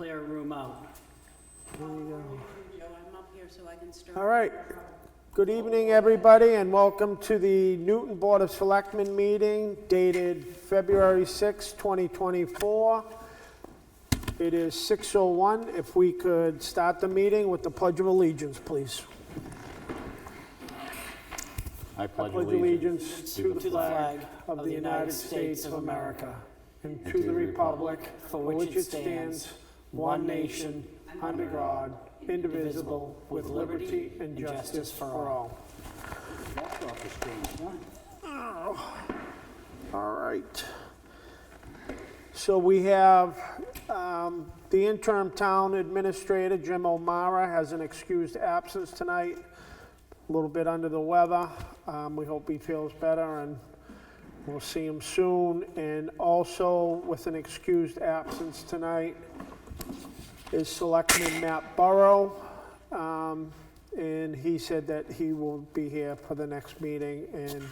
clear a room out. There you go. Joe, I'm up here so I can stir. All right. Good evening, everybody, and welcome to the Newton Board of Selectmen meeting dated February 6, 2024. It is 6:01. If we could start the meeting with the Pledge of Allegiance, please. I pledge Pledge allegiance to the the flag flag of the United States of America and to the republic for which it stands, one nation, under God, indivisible, with liberty and justice for all. All right. So we have the interim town administrator, Jim O'Mara, has an excused absence tonight, a little bit under the weather. We hope he feels better and we'll see him soon. And also with an excused absence tonight is Selectman Matt Burrow. And he said that he will be here for the next meeting, and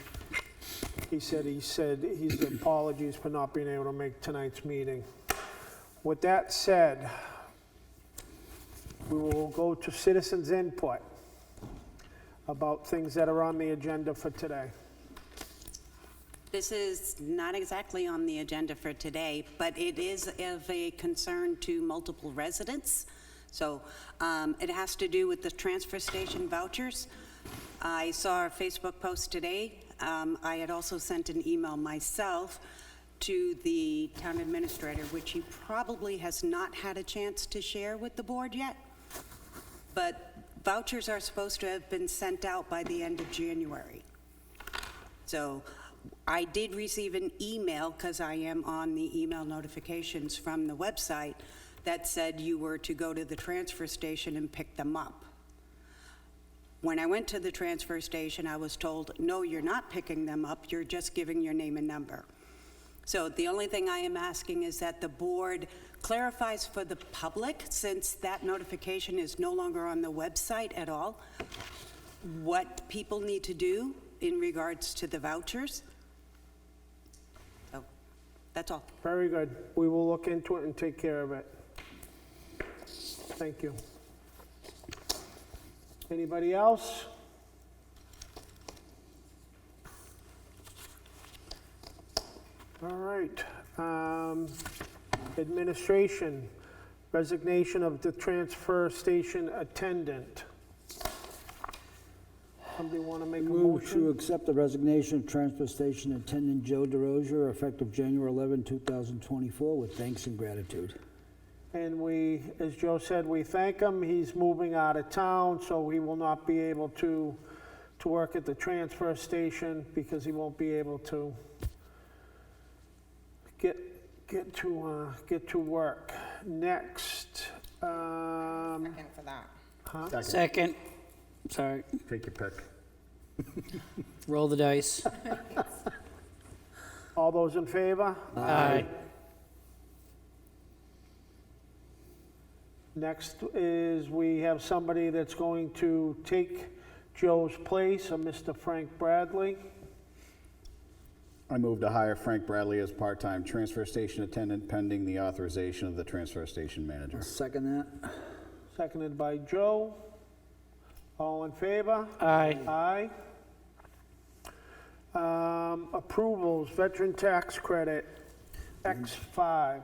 he said his apologies for not being able to make tonight's meeting. With that said, we will go to citizens' input about things that are on the agenda for today. This is not exactly on the agenda for today, but it is of a concern to multiple residents. So it has to do with the transfer station vouchers. I saw a Facebook post today. I had also sent an email myself to the town administrator, which he probably has not had a chance to share with the board yet. But vouchers are supposed to have been sent out by the end of January. So I did receive an email, because I am on the email notifications from the website, that said you were to go to the transfer station and pick them up. When I went to the transfer station, I was told, no, you're not picking them up, you're just giving your name and number. So the only thing I am asking is that the board clarifies for the public, since that notification is no longer on the website at all, what people need to do in regards to the vouchers. So that's all. Very good. We will look into it and take care of it. Thank you. Anybody else? All right. Administration, resignation of the transfer station attendant. Somebody want to make a Move to motion? accept the resignation of Transfer Station Attendant Joe DeRozier effective January 11, 2024 with thanks and gratitude. And we, as Joe said, we thank him. He's moving out of town, so he will not be able to work at the transfer station because he won't be able to get to work. Next, Second for that. Second, sorry, Take your pick. roll the dice. all those in favor? Aye. Next is we have somebody that's going to take Joe's place, a Mr. Frank Bradley. I move to hire Frank Bradley as part-time transfer station attendant pending the authorization of the transfer station manager. Second that. Seconded by Joe. All in favor? Aye. Aye. Approvals, veteran tax credit, X5.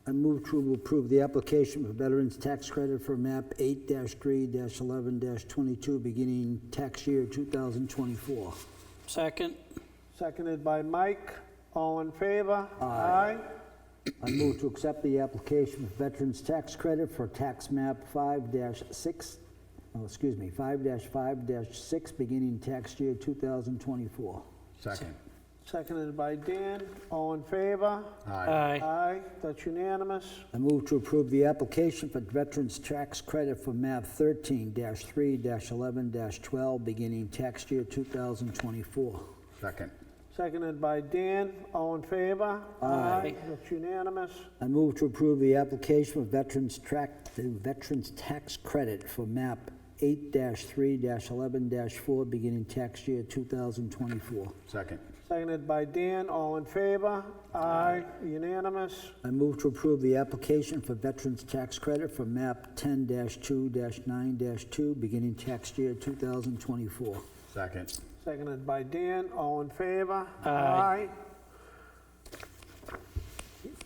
I move to approve the application for Veterans Tax Credit for MAP 8-3-11-22 beginning tax year 2024. Second, Seconded by Mike. All in favor? Aye. I move to accept the application for Veterans Tax Credit for tax map 5-5-6 beginning tax year 2024. Second. Seconded by Dan. All in favor? aye. Aye. That's unanimous. I move to approve the application for Veterans Tax Credit for MAP 13-3-11-12 beginning tax year 2024. Second. Seconded by Dan. All in favor? Aye. That's unanimous. I move to approve the application for Veterans Tax Credit for MAP 8-3-11-4 beginning tax year 2024. Second. Seconded by Dan, all in favor? Aye. Unanimous. I move to approve the application for Veterans Tax Credit for MAP 10-2-9-2, beginning tax year 2024. Second. Seconded by Dan, all in favor? Aye.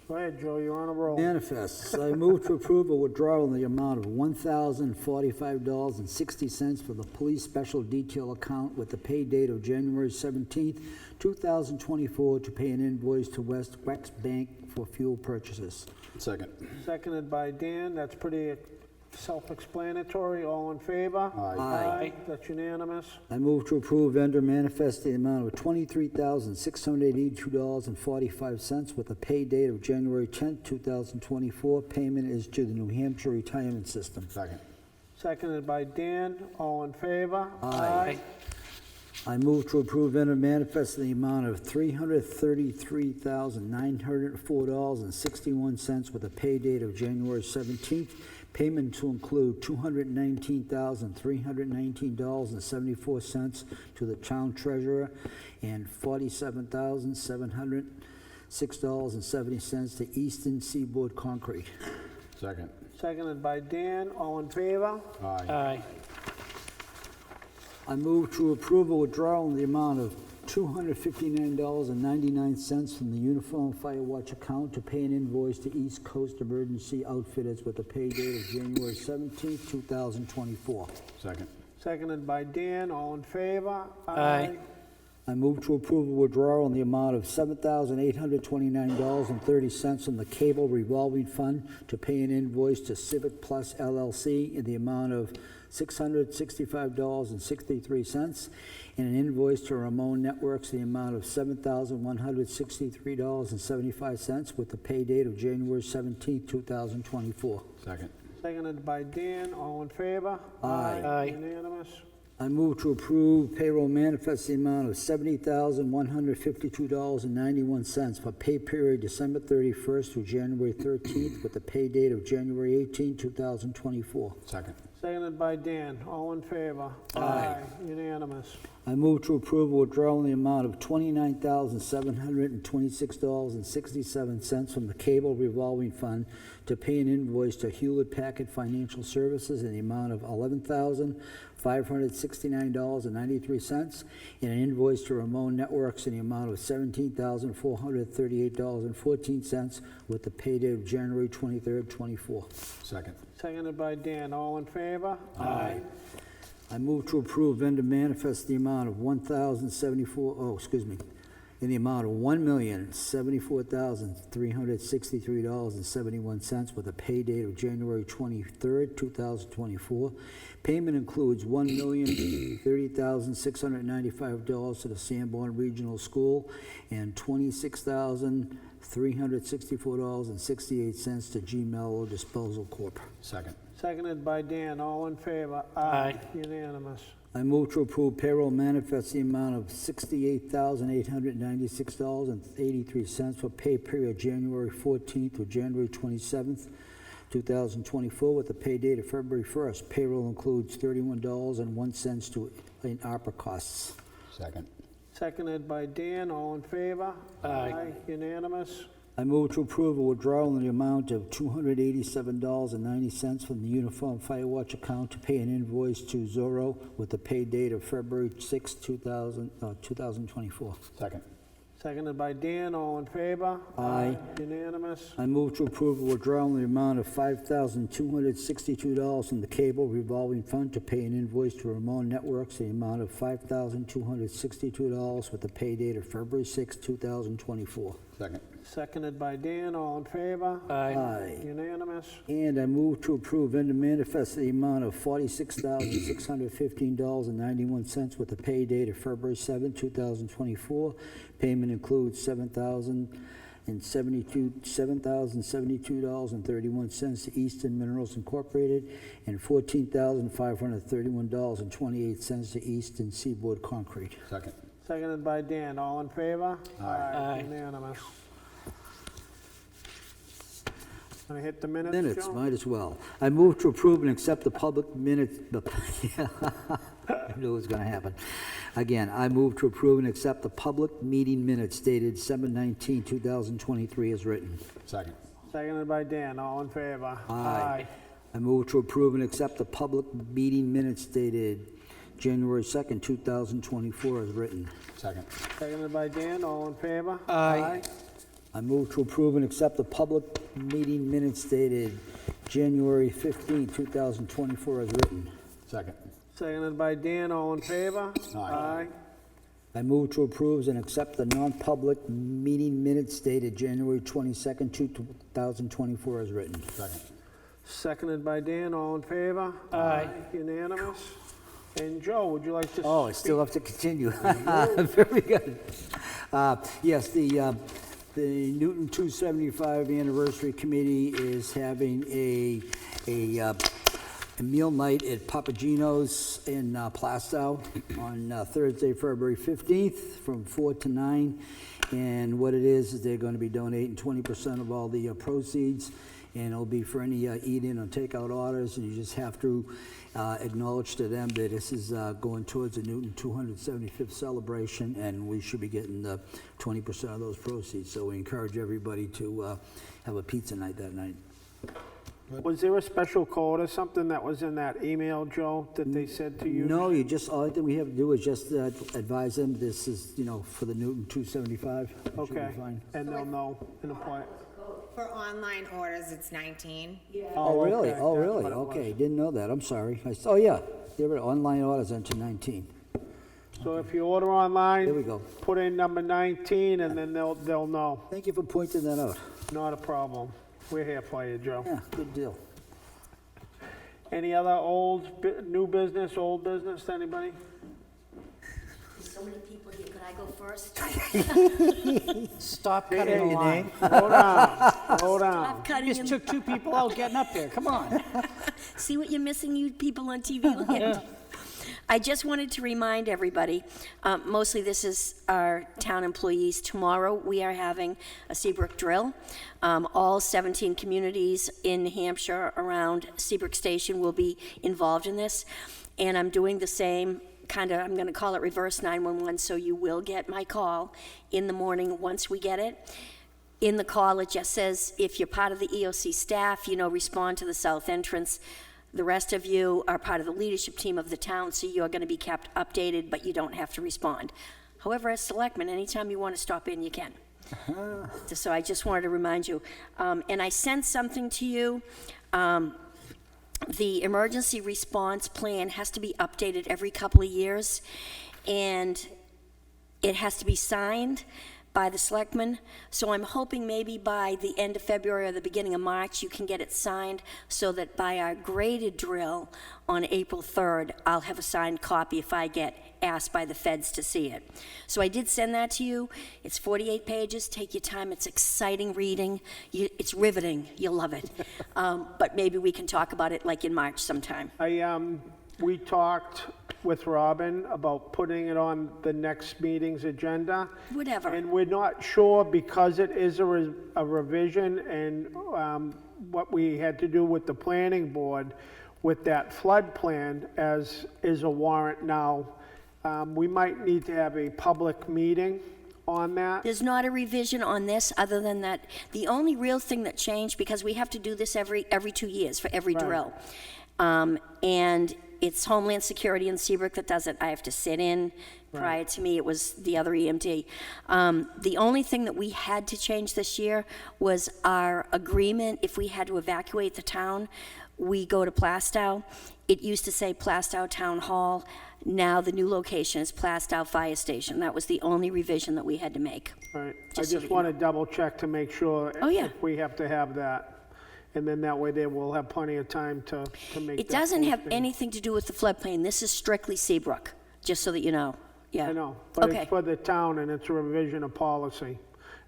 Go ahead, Joe, you're on a roll. Manifests. I move to approve a withdrawal in the amount of $1,045.60 for the police special detail account with the pay date of January 17th, 2024, to pay an invoice to Wex Bank for fuel purchases. Second. Seconded by Dan, that's pretty self-explanatory, all in favor? Aye. That's unanimous. I move to approve vendor manifest in the amount of $23,682.45 with a pay date of January 10th, 2024. Payment is to the New Hampshire Retirement System. Second. Seconded by Dan, all in favor? Aye. I move to approve vendor manifest in the amount of $333,904.61 with a pay date of January 17th. Payment to include $219,319.74 to the town treasurer and $47,706.70 to Eastern Seaboard Concrete. Second. Seconded by Dan, all in favor? Aye. Aye. I move to approve a withdrawal in the amount of $259.99 from the Uniform Fire Watch account to pay an invoice to East Coast Emergency Outfitters with a pay date of January 17th, 2024. Second. Seconded by Dan, all in favor? Aye. I move to approve a withdrawal in the amount of $7,829.30 from the Cable Revolving Fund to pay an invoice to Civic Plus LLC in the amount of $665.63, and an invoice to Ramon Networks in the amount of $7,163.75 with the pay date of January 17th, 2024. Second. Seconded by Dan, all in favor? Aye. Aye. Unanimous. I move to approve payroll manifest the amount of $70,152.91 for pay period December 31st through January 13th with the pay date of January 18, 2024. Second. Seconded by Dan, all in favor? Aye. Unanimous. I move to approve a withdrawal in the amount of $29,726.67 from the Cable Revolving Fund to pay an invoice to Hewlett Packard Financial Services in the amount of $11,569.93, and an invoice to Ramon Networks in the amount of $17,438.14 with the pay date of January 23rd, 24. Second. Seconded by Dan, all in favor? Aye. I move to approve vendor manifest the amount of in the amount of $1,074,363.71 with a pay date of January 23rd, 2024. Payment includes $1,030,695 to the Sanborn Regional School and $26,364.68 to G Mello Disposal Corp. Second. Seconded by Dan, all in favor? Aye. Unanimous. I move to approve payroll manifest the amount of $68,896.83 for pay period January 14th through January 27th, 2024, with the pay date of February 1st. Payroll includes $31.01 in ARPA costs. Second. Seconded by Dan, all in favor? Aye. Unanimous. I move to approve a withdrawal in the amount of $287.90 from the Uniform Fire Watch account to pay an invoice to Zorro with the pay date of February 6, 2024. Second. Seconded by Dan, all in favor? Aye. Unanimous. I move to approve a withdrawal in the amount of $5,262 from the Cable Revolving Fund to pay an invoice to Ramon Networks in the amount of $5,262 with the pay date of February 6, 2024. Second. Seconded by Dan, all in favor? Aye. Aye. Unanimous. And I move to approve vendor manifest in the amount of $46,615.91 with a pay date of February 7, 2024. Payment includes $7,072.31 to Eastern Minerals Incorporated and $14,531.28 to Eastern Seaboard Concrete. Second. Seconded by Dan, all in favor? Aye. Unanimous. Want to hit the minutes, Minutes, Joe? might as well. I move to approve and accept the public minutes, I knew it was going to happen. Again, I move to approve and accept the public meeting minutes dated 7/19/2023 as written. Second. Seconded by Dan, all in favor? Aye. I move to approve and accept the public meeting minutes dated January 2nd, 2024 as written. Second. Seconded by Dan, all in favor? Aye. I move to approve and accept the public meeting minutes dated January 15th, 2024 as written. Second. Seconded by Dan, all in favor? Aye. I move to approve and accept the non-public meeting minutes dated January 22nd, 2024 as written. Second. Seconded by Dan, all in favor? Aye. Unanimous? And Joe, would you like to? Oh, I still have to continue. Very good. Yes, the Newton 275 Anniversary Committee is having a meal night at Papa Gino's in Plastow on Thursday, February 15th from 4 to 9. And what it is they're going to be donating 20% of all the proceeds, and it'll be for any eat-in or takeout orders, and you just have to acknowledge to them that this is going towards the Newton 275th celebration, and we should be getting the 20% of those proceeds. So we encourage everybody to have a pizza night that night. Was there a special code or something that was in that email, Joe, that they said to you? No, you just, all that we have to do is just advise them this is, for the Newton 275. It should be Okay, fine. and they'll know in a point. For online orders, it's 19. Oh, really? okay, Oh, that's really? what it was. Okay, didn't know that. I'm sorry. Oh, yeah, there were online orders until 19. So if you order online. There we go. Put in number 19, and then they'll know. Thank you for pointing that out. Not a problem. We're here for you, Joe. Yeah, good deal. Any other new business, old business, anybody? There's so many people here. Could I go first? Stop cutting the line. Hold on, hold on. Stop cutting Just him. took two people out getting up there. Come on. See what you're missing, you people on TV land? I just wanted to remind everybody, mostly this is our town employees. Tomorrow, we are having a Seabrook drill. All 17 communities in New Hampshire around Seabrook Station will be involved in this. And I'm doing the same I'm going to call it reverse 911, so you will get my call in the morning once we get it. In the call, it just says, if you're part of the EOC staff, respond to the south entrance. The rest of you are part of the leadership team of the town, so you're going to be kept updated, but you don't have to respond. However, as selectmen, anytime you want to stop in, you can. So I just wanted to remind you. And I sent something to you. The emergency response plan has to be updated every couple of years, and it has to be signed by the selectmen. So I'm hoping maybe by the end of February or the beginning of March, you can get it signed so that by our graded drill on April 3rd, I'll have a signed copy if I get asked by the feds to see it. So I did send that to you. It's 48 pages. Take your time. It's exciting reading. It's riveting. You'll love it. But maybe we can talk about it like in March sometime. We talked with Robin about putting it on the next meeting's agenda. Whatever. And we're not sure because it is a revision and what we had to do with the planning board with that flood plan as is a warrant now. We might need to have a public meeting on that. There's not a revision on this, other than that, the only real thing that changed, because we have to do this every 2 years for every drill. And it's Homeland Security in Seabrook that does it. I have to sit in. Prior to me, it was the other EMT. The only thing that we had to change this year was our agreement. If we had to evacuate the town, we go to Plastow. It used to say Plastow Town Hall. Now the new location is Plastow Fire Station. That was the only revision that we had to make. Right. I Just so just that you want to double check to make sure Oh, yeah. if we have to have that. And then that way they will have plenty of time to make It that doesn't have posting. anything to do with the floodplain. This is strictly Seabrook, just so that you know. Yeah. I know, but Okay. it's for the town and it's a revision of policy.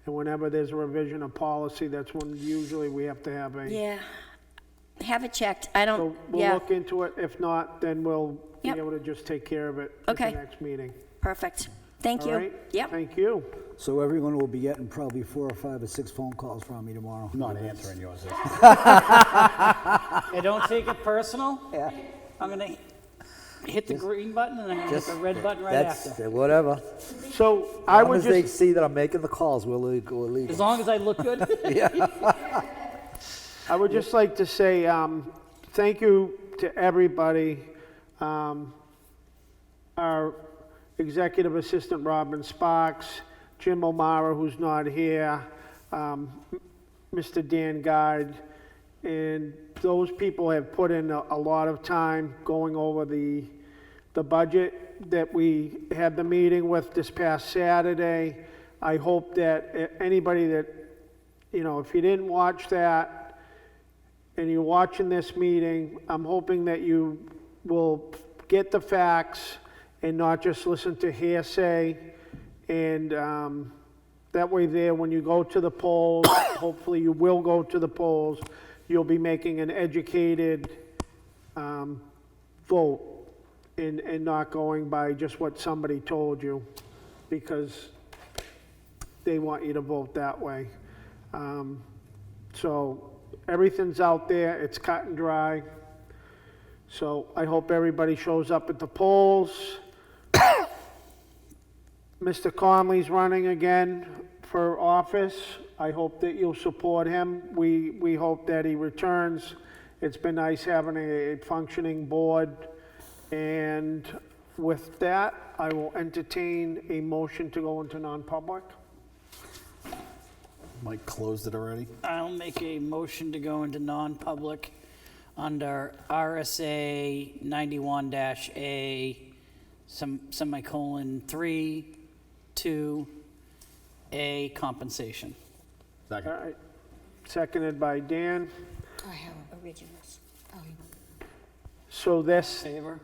And whenever there's a revision of policy, that's when usually we have to have a. Yeah. Have it checked. I don't, So we'll yeah, look into it. If not, then we'll be Yep. able to just take care of it at the Okay. next meeting. perfect. Thank All you. right? Yep. Thank you. So everyone will be getting probably 4 or 5 or 6 phone calls from me tomorrow. I'm not answering yours. Hey, don't take it personal. Yeah. I'm gonna hit the green button and I'm gonna hit the red button right That's, after. whatever. So As I long would as they just, see that I'm making the calls, we're legal. As long as I look good. I would just like to say, thank you to everybody. Our Executive Assistant Robin Sparks, Jim O'Mara, who's not here, Mr. Dan Guide, and those people have put in a lot of time going over the budget that we had the meeting with this past Saturday. I hope that anybody that, you know, if you didn't watch that and you're watching this meeting, I'm hoping that you will get the facts and not just listen to hearsay. And that way there, when you go to the polls, hopefully you will go to the polls, you'll be making an educated vote and not going by just what somebody told you, because they want you to vote that way. So everything's out there, it's cut and dry. So I hope everybody shows up at the polls. Mr. Conley's running again for office. I hope that you'll support him. We hope that he returns. It's been nice having a functioning board. And with that, I will entertain a motion to go into non-public. Mike closed it already. I'll make a motion to go into non-public under RSA 91-A, semicolon 3, 2A, compensation. All Second. right. Seconded by Dan. I have originals. So this, Favor?